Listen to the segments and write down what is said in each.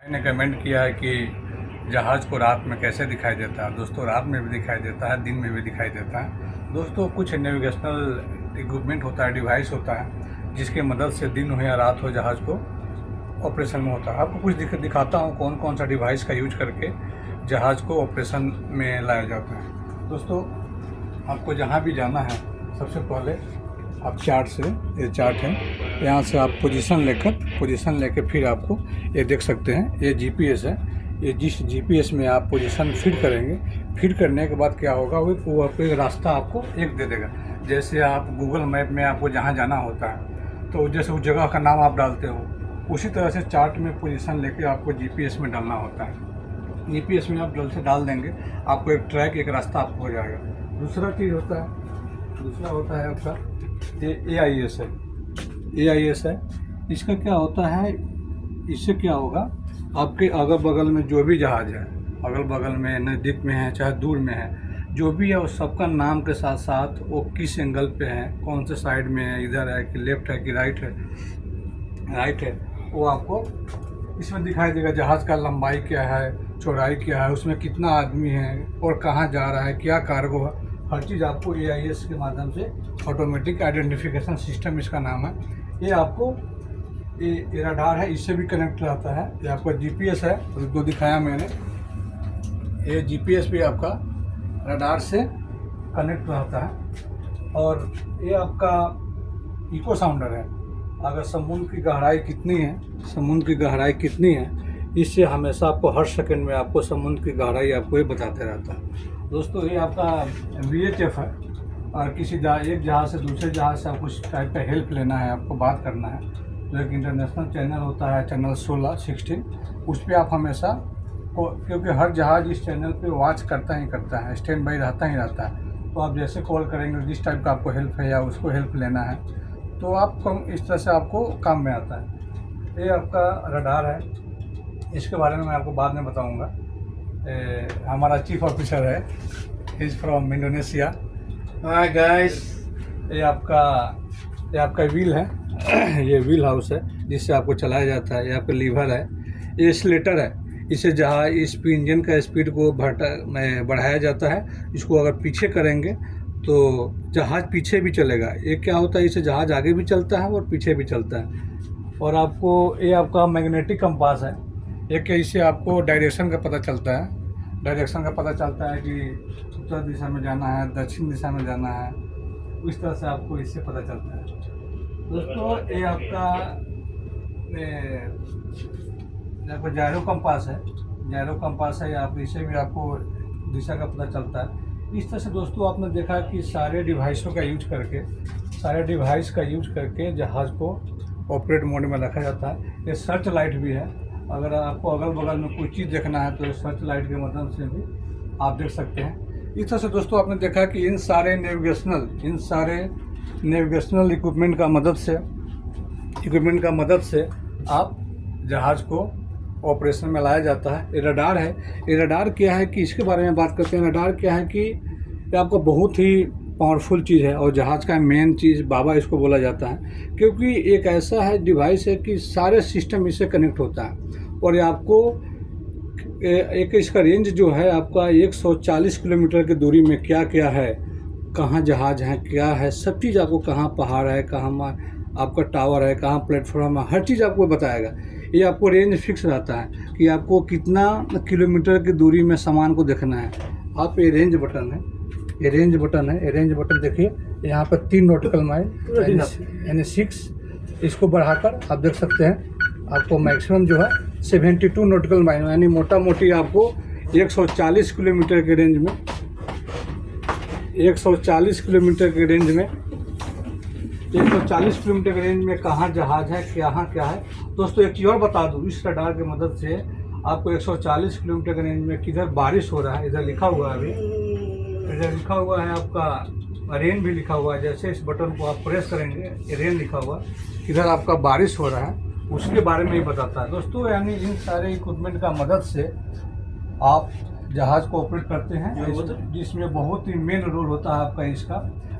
मैंने कमेंट किया है कि जहाज़ को रात में कैसे दिखाई देता है। दोस्तों, रात में भी दिखाई देता है, दिन में भी दिखाई देता है। दोस्तों, कुछ नेविगेशनल इक्विपमेंट होता है, डिवाइस होता है, जिसके मदद से दिन हो या रात हो जहाज़ को ऑपरेशन में होता है। आपको कुछ दिखाता हूँ कौन कौन सा डिवाइस का यूज करके जहाज़ को ऑपरेशन में लाया जाता है। दोस्तों, आपको जहाँ भी जाना है, सबसे पहले आप चार्ट से, ये चार्ट है, यहाँ से आप पोजीशन लेकर फिर आपको ये देख सकते हैं, ये जीपीएस है। ये जिस जीपीएस में आप पोजीशन फीड करेंगे, फीड करने के बाद क्या होगा, वो आपको एक रास्ता आपको एक दे देगा। जैसे आप गूगल मैप में आपको जहाँ जाना होता है, तो जैसे उस जगह का नाम आप डालते हो, उसी तरह से चार्ट में पोजीशन लेके आपको जीपीएस में डालना होता है। जीपीएस में आप जल्द से डाल देंगे, आपको एक ट्रैक, एक रास्ता आपको हो जाएगा। दूसरा होता है आपका AIS है। AIS है, इसका क्या होता है, इससे क्या होगा, आपके अगल बगल में जो भी जहाज़ है, अगल बगल में, नज़दीक में है, चाहे दूर में है, जो भी है, उस सबका नाम के साथ साथ वो किस एंगल पे है, कौन से साइड में है, इधर है कि लेफ्ट है कि राइट है, वो आपको इसमें दिखाई देगा। जहाज़ का लंबाई क्या है, चौड़ाई क्या है, उसमें कितना आदमी है और कहाँ जा रहा है, क्या कार्गो है, हर चीज़ आपको AIS के माध्यम से, ऑटोमेटिक आइडेंटिफिकेशन सिस्टम इसका नाम है। ये आपको ये रडार है, इससे भी कनेक्ट रहता है। ये आपका GPS है, जो दिखाया मैंने, ये GPS भी आपका रडार से कनेक्ट रहता है। और ये आपका इको साउंडर है। अगर समुद्र की गहराई कितनी है, इससे हमेशा आपको हर सेकंड में आपको समुद्र की गहराई आपको ये बताते रहता है। दोस्तों, ये आपका VHF है, और किसी एक जहाज़ से दूसरे जहाज़ से आपको इस टाइप का हेल्प लेना है, आपको बात करना है, तो एक इंटरनेशनल चैनल होता है, चैनल 16, उस पर आप हमेशा क्योंकि हर जहाज़ इस चैनल पे वॉच करता है, स्टैंड बाई रहता है। तो आप जैसे कॉल करेंगे, जिस टाइप का आपको हेल्प है या उसको हेल्प लेना है, तो आप इस तरह से आपको काम में आता है। ये आपका रडार है, इसके बारे में मैं आपको बाद में बताऊंगा। हमारा चीफ ऑफिसर है, is from Indonesia. Hi guys. ये आपका व्हील है। ये व्हील हाउस है, जिससे आपको चलाया जाता है। ये आपका लीवर है, ये स्लेटर है, इससे जहाज इंजन का स्पीड को बढ़ाया जाता है। इसको अगर पीछे करेंगे तो जहाज़ पीछे भी चलेगा। ये क्या होता है, इससे जहाज़ आगे भी चलता है और पीछे भी चलता है। और आपको ये आपका मैग्नेटिक कंपास है, एक इससे आपको डायरेक्शन का पता चलता है कि उत्तर दिशा में जाना है, दक्षिण दिशा में जाना है, इस तरह से आपको इससे पता चलता है। दोस्तों, ये आपका जायरो कंपास है, आप इससे भी आपको दिशा का पता चलता है। इस तरह से दोस्तों, आपने देखा कि सारे डिवाइस का यूज करके जहाज़ को ऑपरेट मोड में रखा जाता है। ये सर्च लाइट भी है, अगर आपको अगल बगल में कोई चीज़ देखना है तो सर्च लाइट के मदद से भी आप देख सकते हैं। इस तरह से दोस्तों, आपने देखा कि इन सारे नेविगेशनल इक्विपमेंट का मदद से आप जहाज़ को ऑपरेशन में लाया जाता है। ये रडार है। ये रडार क्या है कि इसके बारे में बात करते हैं। रडार क्या है कि ये आपको बहुत ही पावरफुल चीज़ है, और जहाज़ का मेन चीज़ बाबा इसको बोला जाता है, क्योंकि एक ऐसा है डिवाइस है कि सारे सिस्टम इससे कनेक्ट होता है। और ये आपको एक इसका रेंज जो है आपका 140 किलोमीटर की दूरी में क्या क्या है, कहाँ जहाज़ है, क्या है, सब चीज़ आपको, कहाँ पहाड़ है, कहाँ आपका टावर है, कहाँ प्लेटफॉर्म है, हर चीज़ आपको बताएगा। ये आपको रेंज फिक्स रहता है कि आपको कितना किलोमीटर की दूरी में सामान को देखना है। आप ये रेंज बटन देखिए, यहाँ पर 3 नॉटिकल माइल यानी 6, इसको बढ़ाकर आप देख सकते हैं। आपको मैक्सिमम जो है 72 नॉटिकल माइल यानी मोटा मोटी आपको 140 किलोमीटर के रेंज में 140 किलोमीटर के रेंज में कहाँ जहाज़ है, क्या है। दोस्तों, एक चीज़ और बता दूँ, इस रडार की मदद से आपको 140 किलोमीटर के रेंज में किधर बारिश हो रहा है, इधर लिखा हुआ है आपका रेन भी लिखा हुआ है। जैसे इस बटन को आप प्रेस करेंगे, रेन लिखा हुआ, किधर आपका बारिश हो रहा है, उसके बारे में ही बताता है। दोस्तों, यानी इन सारे इक्विपमेंट का मदद से आप जहाज़ को ऑपरेट करते हैं, जिसमें बहुत ही मेन रोल होता है आपका इसका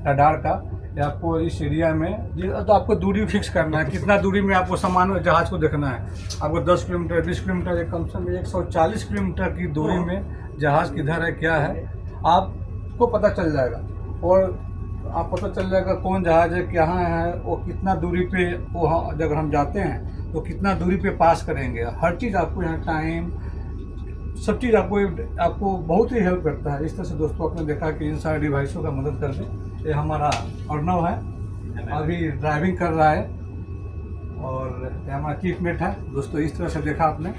रडार का। या आपको इस एरिया में तो आपको दूरी फिक्स करना है, कितना दूरी में आपको सामान जहाज़ को देखना है। आपको 10 किलोमीटर 20 किलोमीटर कम से कम 140 किलोमीटर की दूरी में जहाज़ किधर है क्या है आपको पता चल जाएगा। और आप पता चल जाएगा कौन जहाज़ है कहाँ है, वो कितना दूरी पे वो अगर हम जाते हैं तो कितना दूरी पे पास करेंगे। हर चीज़ आपको यहाँ टाइम सब चीज़ आपको बहुत ही हेल्प करता है। इस तरह से दोस्तों आपने देखा कि इन सारे डिवाइसों का मदद करके ये हमारा अर्नव है, अभी ड्राइविंग कर रहा है और ये हमारा चीफ मेट है। दोस्तों इस तरह से देखा आपने,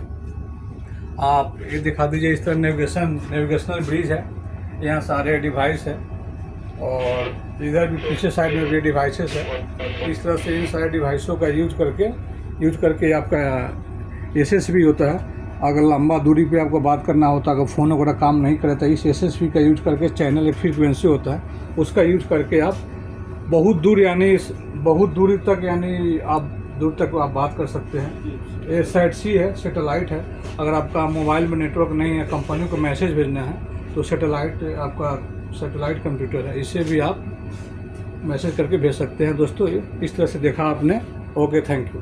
आप ये दिखा दीजिए। इस तरह नेविगेशनल ब्रिज है, यहाँ सारे डिवाइस है और इधर भी पीछे साइड में भी डिवाइसेस है। इस तरह से इन सारे डिवाइसों का यूज करके आपका SSB होता है। अगर लंबा दूरी पे आपको बात करना होता है, अगर फ़ोन वगैरह काम नहीं करे तो इस SSB का यूज करके चैनल एक फ्रीक्वेंसी होता है, उसका यूज करके आप बहुत दूरी तक यानी आप दूर तक आप बात कर सकते हैं। ये SAT-C है, सैटेलाइट है। अगर आपका मोबाइल में नेटवर्क नहीं है, कंपनी को मैसेज भेजना है तो सैटेलाइट कंप्यूटर है, इससे भी आप मैसेज करके भेज सकते हैं। दोस्तों इस तरह से देखा आपने। Okay, thank you.